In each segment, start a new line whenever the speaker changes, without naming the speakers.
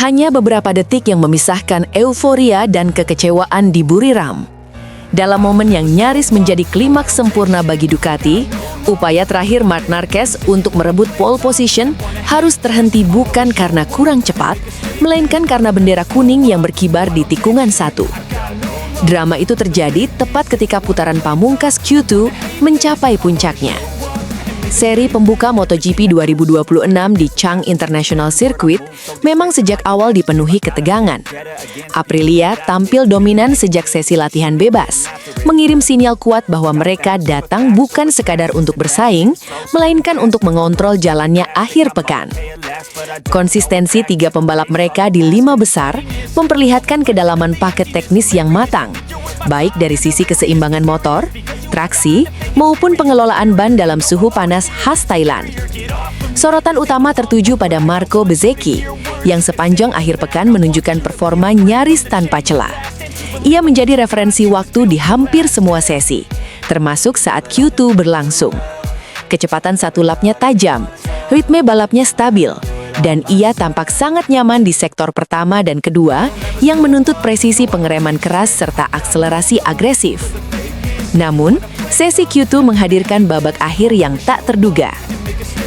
Hanya beberapa detik yang memisahkan euforia dan kekecewaan di Buriram. Dalam momen yang nyaris menjadi klimaks sempurna bagi Ducati, upaya terakhir Marc Marquez untuk merebut pole position harus terhenti bukan karena kurang cepat, melainkan karena bendera kuning yang berkibar di tikungan 1. Drama itu terjadi tepat ketika putaran pamungkas Q2 mencapai puncaknya. Seri pembuka MotoGP 2026 di Chang International Circuit memang sejak awal dipenuhi ketegangan. Aprilia tampil dominan sejak sesi latihan bebas, mengirim sinyal kuat bahwa mereka datang bukan sekadar untuk bersaing, melainkan untuk mengontrol jalannya akhir pekan. Konsistensi 3 pembalap mereka di 5 besar memperlihatkan kedalaman paket teknis yang matang, baik dari sisi keseimbangan motor, traksi, maupun pengelolaan ban dalam suhu panas khas Thailand. Sorotan utama tertuju pada Marco Bezzecchi, yang sepanjang akhir pekan menunjukkan performa nyaris tanpa celah. Ia menjadi referensi waktu di hampir semua sesi, termasuk saat Q2 berlangsung. Kecepatan satu lapnya tajam, ritme balapnya stabil, dan ia tampak sangat nyaman di sektor pertama dan kedua yang menuntut presisi pengereman keras serta akselerasi agresif. Namun, sesi Q2 menghadirkan babak akhir yang tak terduga.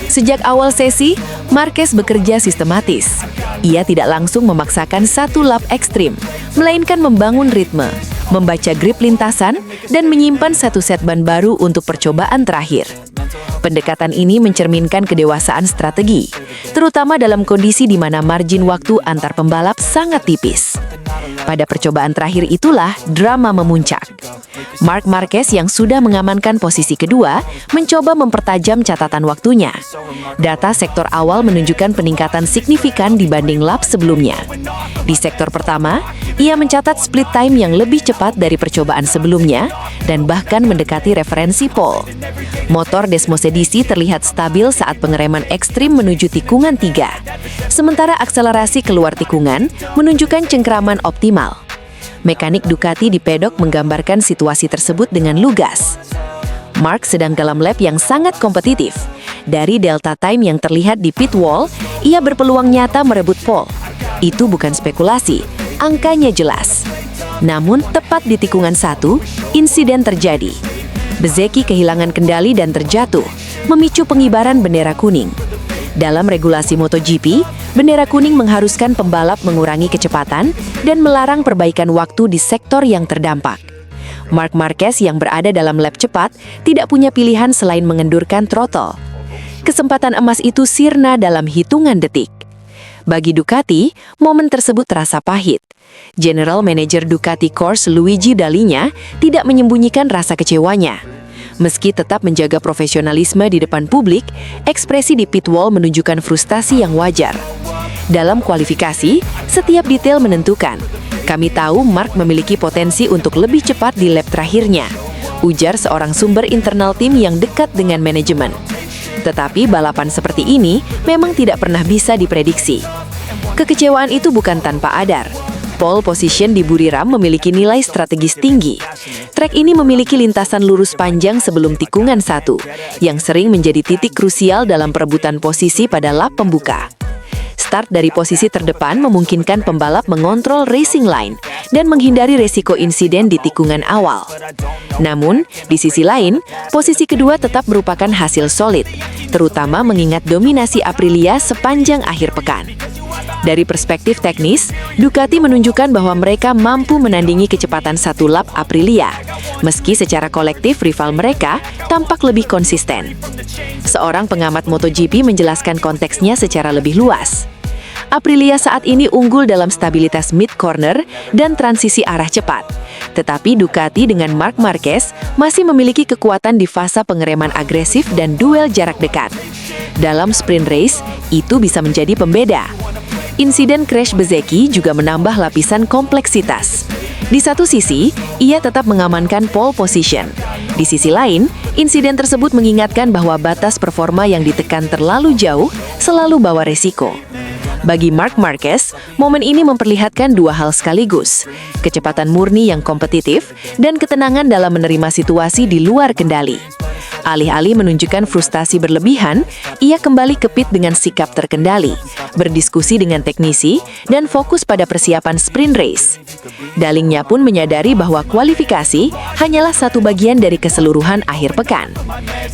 Sejak awal sesi, Marquez bekerja sistematis. Ia tidak langsung memaksakan satu lap ekstrim, melainkan membangun ritme, membaca grip lintasan, dan menyimpan satu set ban baru untuk percobaan terakhir. Pendekatan ini mencerminkan kedewasaan strategi, terutama dalam kondisi di mana margin waktu antar pembalap sangat tipis. Pada percobaan terakhir itulah drama memuncak. Marc Marquez yang sudah mengamankan posisi kedua mencoba mempertajam catatan waktunya. Data sektor awal menunjukkan peningkatan signifikan dibanding lap sebelumnya. Di sektor pertama, ia mencatat split time yang lebih cepat dari percobaan sebelumnya dan bahkan mendekati referensi pole. Motor Desmosedici terlihat stabil saat pengereman ekstrim menuju tikungan 3, sementara akselerasi keluar tikungan menunjukkan cengkeraman optimal. Mekanik Ducati di pedok menggambarkan situasi tersebut dengan lugas. Marc sedang dalam lap yang sangat kompetitif. Dari delta time yang terlihat di pit wall, ia berpeluang nyata merebut pole. Itu bukan spekulasi, angkanya jelas. Namun, tepat di tikungan 1, insiden terjadi. Bezzecchi kehilangan kendali dan terjatuh, memicu pengibaran bendera kuning. Dalam regulasi MotoGP, bendera kuning mengharuskan pembalap mengurangi kecepatan dan melarang perbaikan waktu di sektor yang terdampak. Marc Marquez yang berada dalam lap cepat tidak punya pilihan selain mengendurkan throttle. Kesempatan emas itu sirna dalam hitungan detik. Bagi Ducati, momen tersebut terasa pahit. General Manager Ducati Corse Luigi Dall'Igna tidak menyembunyikan rasa kecewanya. Meski tetap menjaga profesionalisme di depan publik, ekspresi di pit wall menunjukkan frustasi yang wajar. Dalam kualifikasi, setiap detail menentukan. Kami tahu Marc memiliki potensi untuk lebih cepat di lap terakhirnya, ujar seorang sumber internal tim yang dekat dengan manajemen. Tetapi balapan seperti ini memang tidak pernah bisa diprediksi. Kekecewaan itu bukan tanpa adar. Pole position di Buriram memiliki nilai strategis tinggi. Trek ini memiliki lintasan lurus panjang sebelum tikungan 1, yang sering menjadi titik krusial dalam perebutan posisi pada lap pembuka. Start dari posisi terdepan memungkinkan pembalap mengontrol racing line dan menghindari resiko insiden di tikungan awal. Namun, di sisi lain, posisi kedua tetap merupakan hasil solid, terutama mengingat dominasi Aprilia sepanjang akhir pekan. Dari perspektif teknis, Ducati menunjukkan bahwa mereka mampu menandingi kecepatan satu lap Aprilia, meski secara kolektif rival mereka tampak lebih konsisten. Seorang pengamat MotoGP menjelaskan konteksnya secara lebih luas. Aprilia saat ini unggul dalam stabilitas mid-corner dan transisi arah cepat. Tetapi Ducati dengan Marc Marquez masih memiliki kekuatan di fase pengereman agresif dan duel jarak dekat. Dalam sprint race, itu bisa menjadi pembeda. Insiden crash Bezzecchi juga menambah lapisan kompleksitas. Di satu sisi, ia tetap mengamankan pole position. Di sisi lain, insiden tersebut mengingatkan bahwa batas performa yang ditekan terlalu jauh selalu bawa resiko. Bagi Marc Marquez, momen ini memperlihatkan dua hal sekaligus, kecepatan murni yang kompetitif dan ketenangan dalam menerima situasi di luar kendali. Alih-alih menunjukkan frustasi berlebihan, ia kembali ke pit dengan sikap terkendali, berdiskusi dengan teknisi, dan fokus pada persiapan sprint race. Dalingnya pun menyadari bahwa kualifikasi hanyalah satu bagian dari keseluruhan akhir pekan.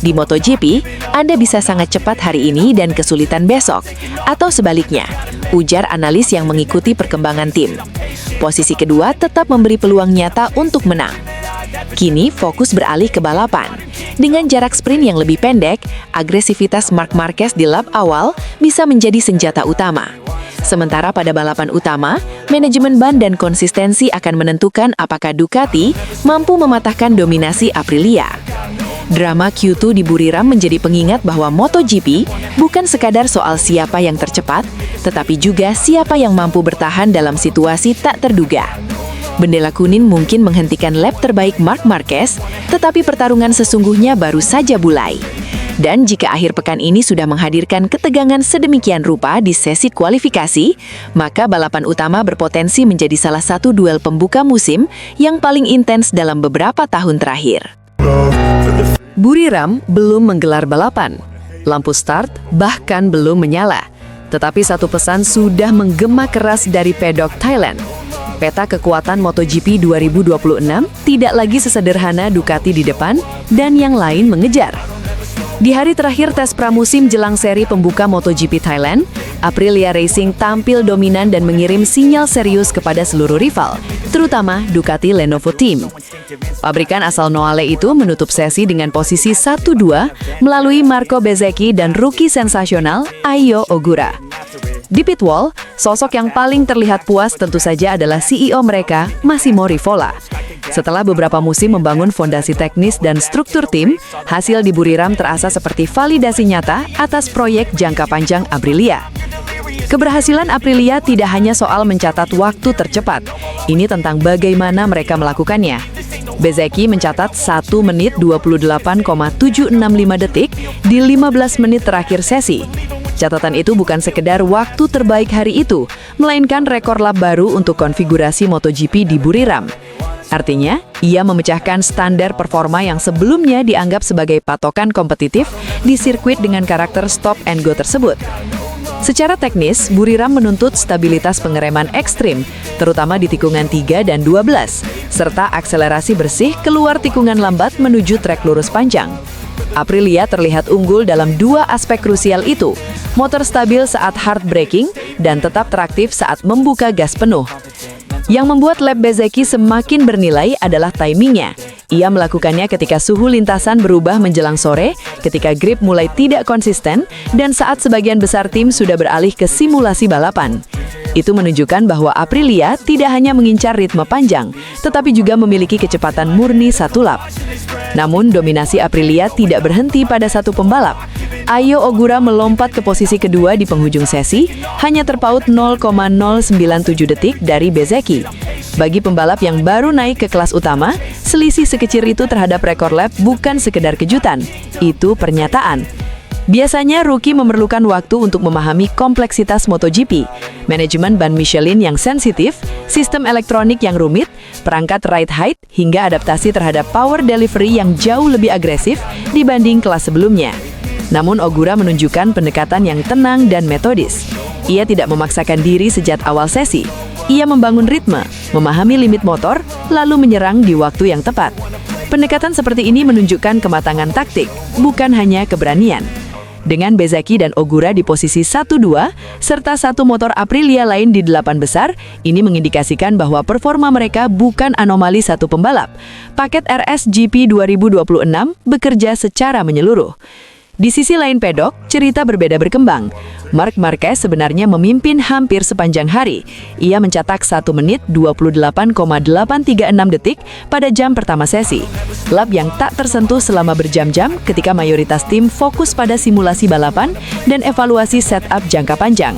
Di MotoGP, Anda bisa sangat cepat hari ini dan kesulitan besok, atau sebaliknya, ujar analis yang mengikuti perkembangan tim. Posisi kedua tetap memberi peluang nyata untuk menang. Kini fokus beralih ke balapan. Dengan jarak sprint yang lebih pendek, agresivitas Marc Marquez di lap awal bisa menjadi senjata utama. Sementara pada balapan utama, manajemen ban dan konsistensi akan menentukan apakah Ducati mampu mematahkan dominasi Aprilia. Drama Q2 di Buriram menjadi pengingat bahwa MotoGP bukan sekadar soal siapa yang tercepat, tetapi juga siapa yang mampu bertahan dalam situasi tak terduga. Bendera kuning mungkin menghentikan lap terbaik Marc Marquez, tetapi pertarungan sesungguhnya baru saja mulai. Dan jika akhir pekan ini sudah menghadirkan ketegangan sedemikian rupa di sesi kualifikasi, maka balapan utama berpotensi menjadi salah satu duel pembuka musim yang paling intens dalam beberapa tahun terakhir. Buriram belum menggelar balapan. Lampu start bahkan belum menyala. Tetapi satu pesan sudah menggema keras dari pedok Thailand. Peta kekuatan MotoGP 2026 tidak lagi sesederhana Ducati di depan dan yang lain mengejar. Di hari terakhir tes pramusim jelang seri pembuka MotoGP Thailand, Aprilia Racing tampil dominan dan mengirim sinyal serius kepada seluruh rival, terutama Ducati Lenovo Team. Pabrikan asal Noale itu menutup sesi dengan posisi 1-2 melalui Marco Bezzecchi dan rookie sensasional Ayao Ogura. Di pit wall, sosok yang paling terlihat puas tentu saja adalah CEO mereka, Massimo Rivola. Setelah beberapa musim membangun fondasi teknis dan struktur tim, hasil di Buriram terasa seperti validasi nyata atas proyek jangka panjang Aprilia. Keberhasilan Aprilia tidak hanya soal mencatat waktu tercepat, ini tentang bagaimana mereka melakukannya. Bezzecchi mencatat 1 menit 28,765 detik di 15 menit terakhir sesi. Catatan itu bukan sekedar waktu terbaik hari itu, melainkan rekor lap baru untuk konfigurasi MotoGP di Buriram. Artinya, ia memecahkan standar performa yang sebelumnya dianggap sebagai patokan kompetitif di sirkuit dengan karakter stop and go tersebut. Secara teknis, Buriram menuntut stabilitas pengereman ekstrim, terutama di tikungan 3 dan 12, serta akselerasi bersih keluar tikungan lambat menuju trek lurus panjang. Aprilia terlihat unggul dalam dua aspek krusial itu, motor stabil saat hard braking dan tetap teraktif saat membuka gas penuh. Yang membuat lap Bezzecchi semakin bernilai adalah timingnya. Ia melakukannya ketika suhu lintasan berubah menjelang sore, ketika grip mulai tidak konsisten, dan saat sebagian besar tim sudah beralih ke simulasi balapan. Itu menunjukkan bahwa Aprilia tidak hanya mengincar ritme panjang, tetapi juga memiliki kecepatan murni satu lap. Namun, dominasi Aprilia tidak berhenti pada satu pembalap. Ayao Ogura melompat ke posisi kedua di penghujung sesi, hanya terpaut 0,097 detik dari Bezzecchi. Bagi pembalap yang baru naik ke kelas utama, selisih sekecil itu terhadap rekor lap bukan sekedar kejutan, itu pernyataan. Biasanya rookie memerlukan waktu untuk memahami kompleksitas MotoGP, manajemen ban Michelin yang sensitif, sistem elektronik yang rumit, perangkat ride height, hingga adaptasi terhadap power delivery yang jauh lebih agresif dibanding kelas sebelumnya. Namun Ogura menunjukkan pendekatan yang tenang dan metodis. Ia tidak memaksakan diri sejak awal sesi. Ia membangun ritme, memahami limit motor, lalu menyerang di waktu yang tepat. Pendekatan seperti ini menunjukkan kematangan taktik, bukan hanya keberanian. Dengan Bezzecchi dan Ogura di posisi 1-2, serta satu motor Aprilia lain di 8 besar, ini mengindikasikan bahwa performa mereka bukan anomali satu pembalap. Paket RSGP 2026 bekerja secara menyeluruh. Di sisi lain pedok, cerita berbeda berkembang. Marc Marquez sebenarnya memimpin hampir sepanjang hari. Ia mencetak 1 menit 28,836 detik pada jam pertama sesi. Lap yang tak tersentuh selama berjam-jam ketika mayoritas tim fokus pada simulasi balapan dan evaluasi setup jangka panjang.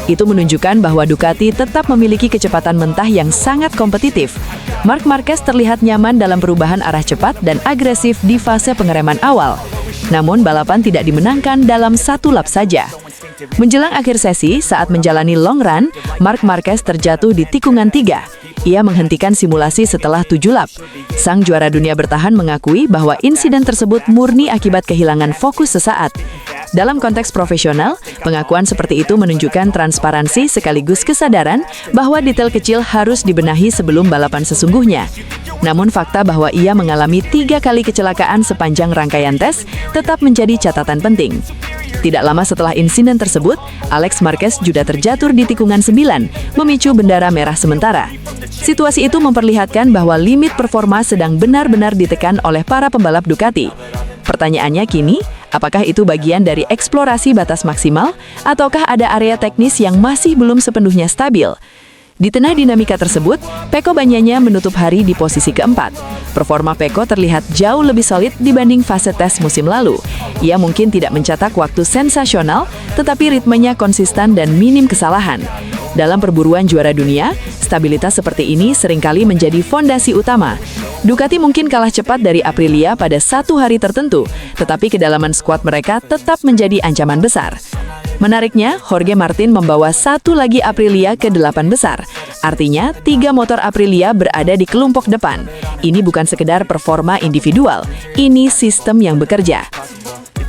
Itu menunjukkan bahwa Ducati tetap memiliki kecepatan mentah yang sangat kompetitif. Marc Marquez terlihat nyaman dalam perubahan arah cepat dan agresif di fase pengereman awal. Namun balapan tidak dimenangkan dalam satu lap saja. Menjelang akhir sesi, saat menjalani long run, Marc Marquez terjatuh di tikungan 3. Ia menghentikan simulasi setelah 7 lap. Sang juara dunia bertahan mengakui bahwa insiden tersebut murni akibat kehilangan fokus sesaat.
Dalam konteks profesional, pengakuan seperti itu menunjukkan transparansi sekaligus kesadaran bahwa detail kecil harus dibenahi sebelum balapan sesungguhnya. Namun fakta bahwa ia mengalami 3 kali kecelakaan sepanjang rangkaian tes tetap menjadi catatan penting. Tidak lama setelah insiden tersebut, Alex Marquez juga terjatuh di tikungan 9, memicu bendera merah sementara. Situasi itu memperlihatkan bahwa limit performa sedang benar-benar ditekan oleh para pembalap Ducati. Pertanyaannya kini, apakah itu bagian dari eksplorasi batas maksimal, ataukah ada area teknis yang masih belum sepenuhnya stabil? Di tengah dinamika tersebut, Pecco Bagnaia menutup hari di posisi keempat. Performa Pecco terlihat jauh lebih solid dibanding fase tes musim lalu. Ia mungkin tidak mencetak waktu sensasional, tetapi ritmenya konsisten dan minim kesalahan. Dalam perburuan juara dunia, stabilitas seperti ini seringkali menjadi fondasi utama. Ducati mungkin kalah cepat dari Aprilia pada satu hari tertentu, tetapi kedalaman skuad mereka tetap menjadi ancaman besar. Menariknya, Jorge Martin membawa satu lagi Aprilia ke 8 besar. Artinya, 3 motor Aprilia berada di kelompok depan. Ini bukan sekedar performa individual, ini sistem yang bekerja.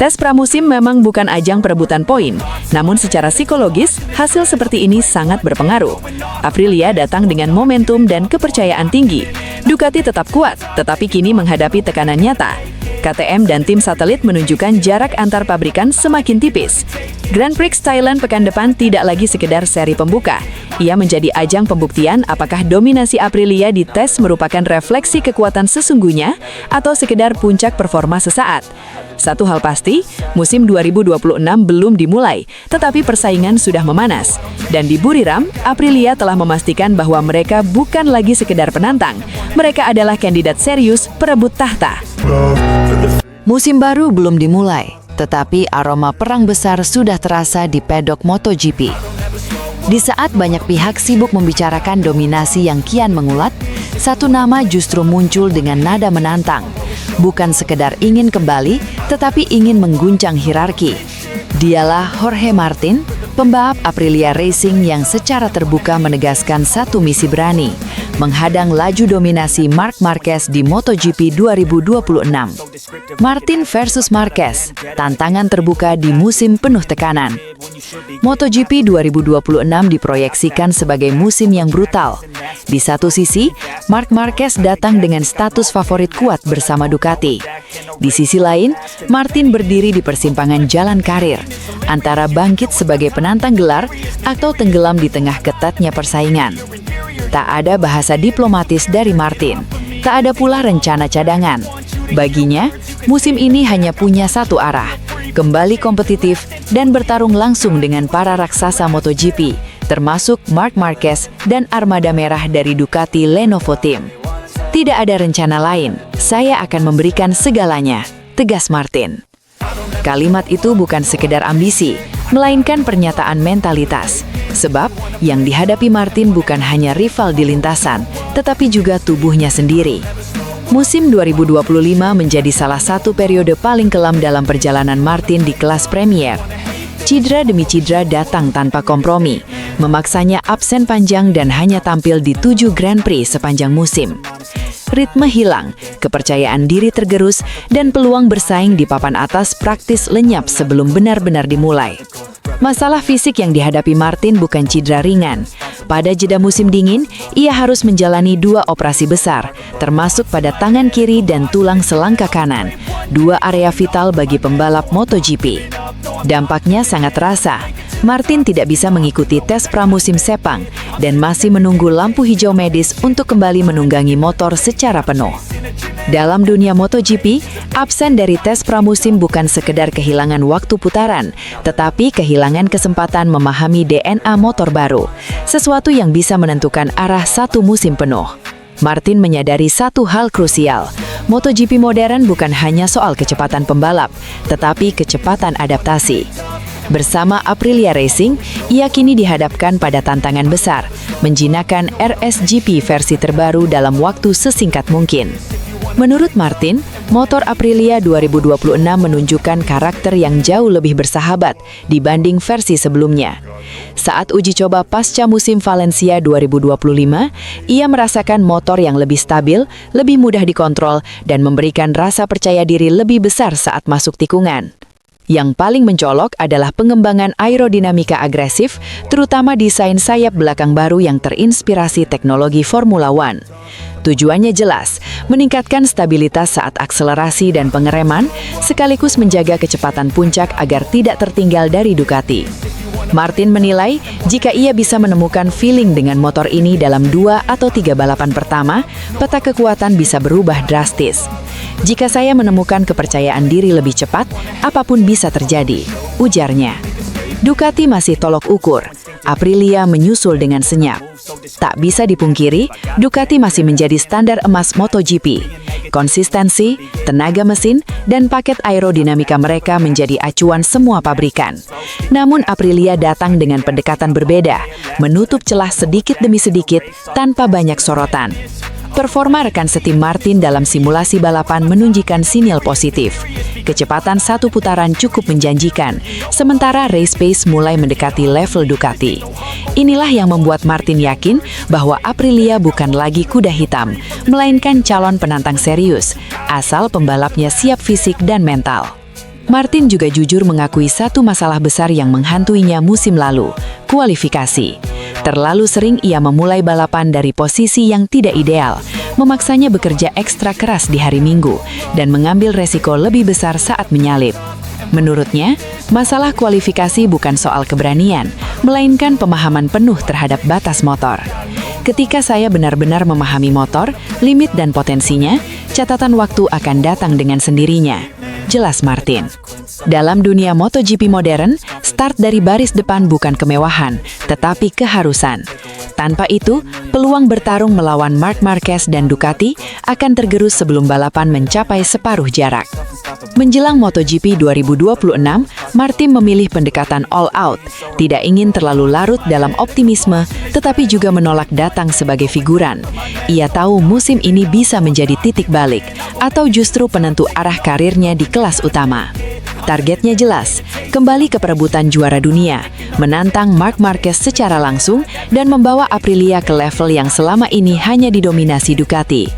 Tes pramusim memang bukan ajang perebutan poin, namun secara psikologis, hasil seperti ini sangat berpengaruh. Aprilia datang dengan momentum dan kepercayaan tinggi. Ducati tetap kuat, tetapi kini menghadapi tekanan nyata. KTM dan tim satelit menunjukkan jarak antar pabrikan semakin tipis. Grand Prix Thailand pekan depan tidak lagi sekedar seri pembuka. Ia menjadi ajang pembuktian apakah dominasi Aprilia di tes merupakan refleksi kekuatan sesungguhnya atau sekedar puncak performa sesaat. Satu hal pasti, musim 2026 belum dimulai, tetapi persaingan sudah memanas. Dan di Buriram, Aprilia telah memastikan bahwa mereka bukan lagi sekedar penantang. Mereka adalah kandidat serius perebut tahta.
Musim baru belum dimulai, tetapi aroma perang besar sudah terasa di pedok MotoGP. Di saat banyak pihak sibuk membicarakan dominasi yang kian mengulat, satu nama justru muncul dengan nada menantang. Bukan sekedar ingin kembali, tetapi ingin mengguncang hierarki. Dialah Jorge Martin, pembalap Aprilia Racing yang secara terbuka menegaskan satu misi berani, menghadang laju dominasi Marc Marquez di MotoGP 2026. Martin versus Marquez, tantangan terbuka di musim penuh tekanan. MotoGP 2026 diproyeksikan sebagai musim yang brutal. Di satu sisi, Marc Marquez datang dengan status favorit kuat bersama Ducati. Di sisi lain, Martin berdiri di persimpangan jalan karir, antara bangkit sebagai penantang gelar atau tenggelam di tengah ketatnya persaingan. Tak ada bahasa diplomatis dari Martin, tak ada pula rencana cadangan. Baginya, musim ini hanya punya satu arah, kembali kompetitif dan bertarung langsung dengan para raksasa MotoGP, termasuk Marc Marquez dan armada merah dari Ducati Lenovo Team. Tidak ada rencana lain, saya akan memberikan segalanya, tegas Martin. Kalimat itu bukan sekedar ambisi, melainkan pernyataan mentalitas. Sebab, yang dihadapi Martin bukan hanya rival di lintasan, tetapi juga tubuhnya sendiri. Musim 2025 menjadi salah satu periode paling kelam dalam perjalanan Martin di kelas Premier. Cedera demi cedera datang tanpa kompromi, memaksanya absen panjang dan hanya tampil di 7 Grand Prix sepanjang musim. Ritme hilang, kepercayaan diri tergerus, dan peluang bersaing di papan atas praktis lenyap sebelum benar-benar dimulai. Masalah fisik yang dihadapi Martin bukan cedera ringan. Pada jeda musim dingin, ia harus menjalani 2 operasi besar, termasuk pada tangan kiri dan tulang selangkah kanan, 2 area vital bagi pembalap MotoGP. Dampaknya sangat terasa. Martin tidak bisa mengikuti tes pramusim Sepang dan masih menunggu lampu hijau medis untuk kembali menunggangi motor secara penuh. Dalam dunia MotoGP, absen dari tes pramusim bukan sekedar kehilangan waktu putaran, tetapi kehilangan kesempatan memahami DNA motor baru, sesuatu yang bisa menentukan arah satu musim penuh. Martin menyadari satu hal krusial, MotoGP modern bukan hanya soal kecepatan pembalap, tetapi kecepatan adaptasi. Bersama Aprilia Racing, ia kini dihadapkan pada tantangan besar, menjinakkan RSGP versi terbaru dalam waktu sesingkat mungkin. Menurut Martin, motor Aprilia 2026 menunjukkan karakter yang jauh lebih bersahabat dibanding versi sebelumnya. Saat uji coba pasca musim Valencia 2025, ia merasakan motor yang lebih stabil, lebih mudah dikontrol, dan memberikan rasa percaya diri lebih besar saat masuk tikungan.
Yang paling mencolok adalah pengembangan aerodinamika agresif, terutama desain sayap belakang baru yang terinspirasi teknologi Formula One. Tujuannya jelas, meningkatkan stabilitas saat akselerasi dan pengereman, sekaligus menjaga kecepatan puncak agar tidak tertinggal dari Ducati. Martin menilai, jika ia bisa menemukan feeling dengan motor ini dalam 2 atau 3 balapan pertama, peta kekuatan bisa berubah drastis. Jika saya menemukan kepercayaan diri lebih cepat, apapun bisa terjadi, ujarnya. Ducati masih tolok ukur. Aprilia menyusul dengan senyap. Tak bisa dipungkiri, Ducati masih menjadi standar emas MotoGP. Konsistensi, tenaga mesin, dan paket aerodinamika mereka menjadi acuan semua pabrikan. Namun Aprilia datang dengan pendekatan berbeda, menutup celah sedikit demi sedikit tanpa banyak sorotan. Performa rekan setim Martin dalam simulasi balapan menunjukkan sinyal positif. Kecepatan satu putaran cukup menjanjikan, sementara race pace mulai mendekati level Ducati. Inilah yang membuat Martin yakin bahwa Aprilia bukan lagi kuda hitam, melainkan calon penantang serius, asal pembalapnya siap fisik dan mental. Martin juga jujur mengakui satu masalah besar yang menghantuinya musim lalu, kualifikasi. Terlalu sering ia memulai balapan dari posisi yang tidak ideal, memaksanya bekerja ekstra keras di hari Minggu, dan mengambil resiko lebih besar saat menyalip. Menurutnya, masalah kualifikasi bukan soal keberanian, melainkan pemahaman penuh terhadap batas motor. Ketika saya benar-benar memahami motor, limit dan potensinya, catatan waktu akan datang dengan sendirinya, jelas Martin. Dalam dunia MotoGP modern, start dari baris depan bukan kemewahan, tetapi keharusan. Tanpa itu, peluang bertarung melawan Marc Marquez dan Ducati akan tergerus sebelum balapan mencapai separuh jarak. Menjelang MotoGP 2026, Martin memilih pendekatan all out, tidak ingin terlalu larut dalam optimisme, tetapi juga menolak datang sebagai figuran. Ia tahu musim ini bisa menjadi titik balik, atau justru penentu arah karirnya di kelas utama. Targetnya jelas, kembali ke perebutan juara dunia, menantang Marc Marquez secara langsung, dan membawa Aprilia ke level yang selama ini hanya didominasi Ducati.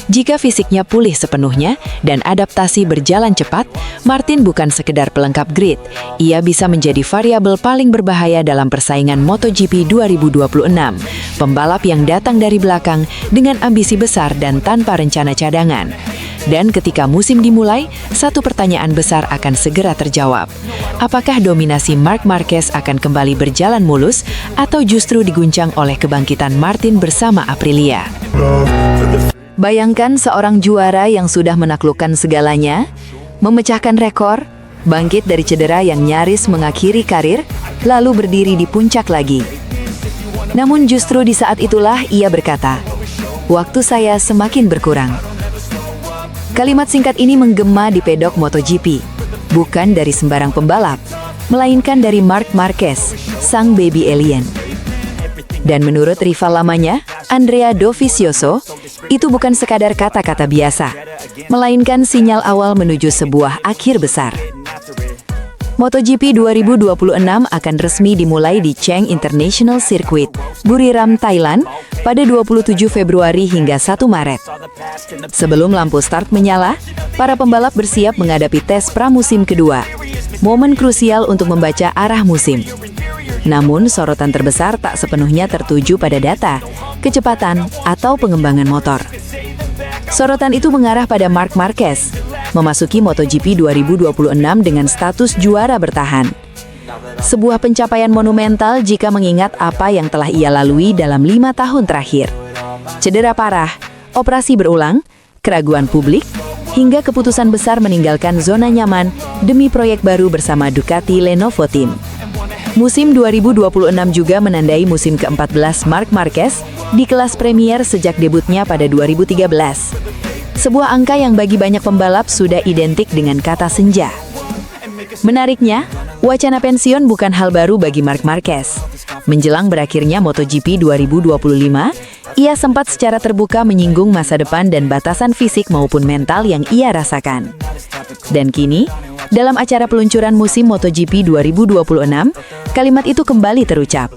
Jika fisiknya pulih sepenuhnya dan adaptasi berjalan cepat, Martin bukan sekedar pelengkap grid. Ia bisa menjadi variabel paling berbahaya dalam persaingan MotoGP 2026. Pembalap yang datang dari belakang dengan ambisi besar dan tanpa rencana cadangan. Dan ketika musim dimulai, satu pertanyaan besar akan segera terjawab. Apakah dominasi Marc Marquez akan kembali berjalan mulus atau justru diguncang oleh kebangkitan Martin bersama Aprilia?
Bayangkan seorang juara yang sudah menaklukkan segalanya, memecahkan rekor, bangkit dari cedera yang nyaris mengakhiri karir, lalu berdiri di puncak lagi. Namun justru di saat itulah ia berkata, "Waktu saya semakin berkurang." Kalimat singkat ini menggema di pedok MotoGP, bukan dari sembarang pembalap, melainkan dari Marc Marquez, sang baby alien. Dan menurut rival lamanya, Andrea Dovizioso, itu bukan sekadar kata-kata biasa, melainkan sinyal awal menuju sebuah akhir besar. MotoGP 2026 akan resmi dimulai di Cheng International Circuit, Buriram, Thailand, pada 27 Februari hingga 1 Maret. Sebelum lampu start menyala, para pembalap bersiap menghadapi tes pramusim kedua, momen krusial untuk membaca arah musim. Namun, sorotan terbesar tak sepenuhnya tertuju pada data, kecepatan, atau pengembangan motor. Sorotan itu mengarah pada Marc Marquez, memasuki MotoGP 2026 dengan status juara bertahan. Sebuah pencapaian monumental jika mengingat apa yang telah ia lalui dalam 5 tahun terakhir. Cedera parah, operasi berulang, keraguan publik, hingga keputusan besar meninggalkan zona nyaman demi proyek baru bersama Ducati Lenovo Team. Musim 2026 juga menandai musim ke-14 Marc Marquez di kelas Premier sejak debutnya pada 2013. Sebuah angka yang bagi banyak pembalap sudah identik dengan kata senja. Menariknya, wacana pensiun bukan hal baru bagi Marc Marquez. Menjelang berakhirnya MotoGP 2025, ia sempat secara terbuka menyinggung masa depan dan batasan fisik maupun mental yang ia rasakan. Dan kini, dalam acara peluncuran musim MotoGP 2026, kalimat itu kembali terucap.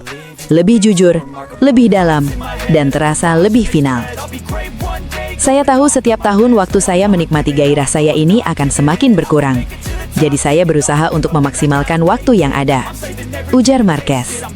Lebih jujur, lebih dalam, dan terasa lebih final. Saya tahu setiap tahun waktu saya menikmati gairah saya ini akan semakin berkurang. Jadi saya berusaha untuk memaksimalkan waktu yang ada, ujar Marquez.